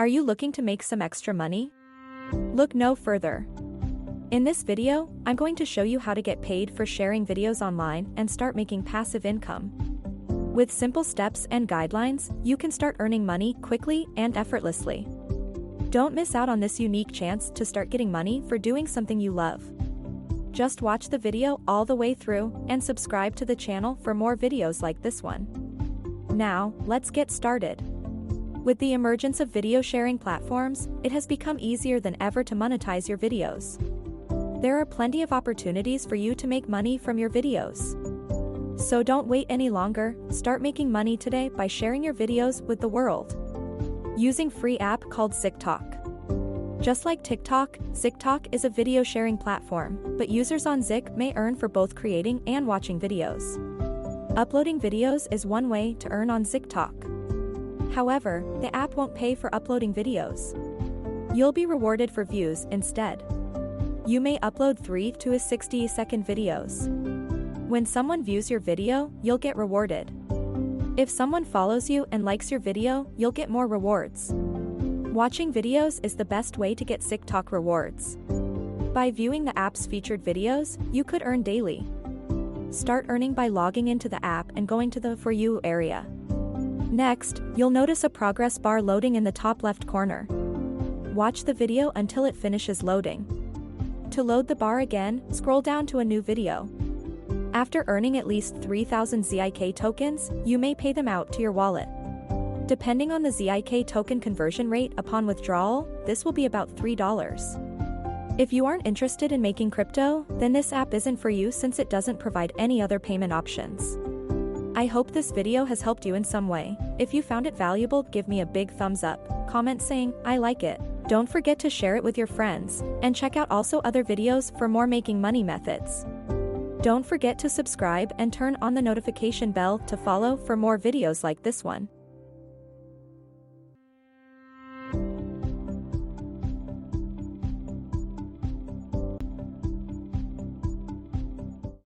Are you looking to make some extra money? Look no further. In this video, I'm going to show you how to get paid for sharing videos online and start making passive income. With simple steps and guidelines, you can start earning money quickly and effortlessly. Don't miss out on this unique chance to start getting money for doing something you love. Just watch the video all the way through and subscribe to the channel for more videos like this one. Now, let's get started. With the emergence of video sharing platforms, it has become easier than ever to monetize your videos. There are plenty of opportunities for you to make money from your videos. So don't wait any longer, start making money today by sharing your videos with the world. Using free app called ZikTok. Just like TikTok, ZikTok is a video sharing platform, but users on Zik may earn for both creating and watching videos. Uploading videos is one way to earn on ZikTok. However, the app won't pay for uploading videos. You'll be rewarded for views instead. You may upload 3 to 60-second videos. When someone views your video, you'll get rewarded. If someone follows you and likes your video, you'll get more rewards. Watching videos is the best way to get ZikTok rewards. By viewing the app's featured videos, you could earn daily. Start earning by logging into the app and going to the For You area. Next, you'll notice a progress bar loading in the top left corner. Watch the video until it finishes loading. To load the bar again, scroll down to a new video. After earning at least 3,000 ZIK tokens, you may pay them out to your wallet. Depending on the ZIK token conversion rate upon withdrawal, this will be about $3. If you aren't interested in making crypto, then this app isn't for you since it doesn't provide any other payment options. I hope this video has helped you in some way. If you found it valuable, give me a big thumbs up, comment saying, I like it. Don't forget to share it with your friends, and check out also other videos for more making money methods. Don't forget to subscribe and turn on the notification bell to follow for more videos like this one.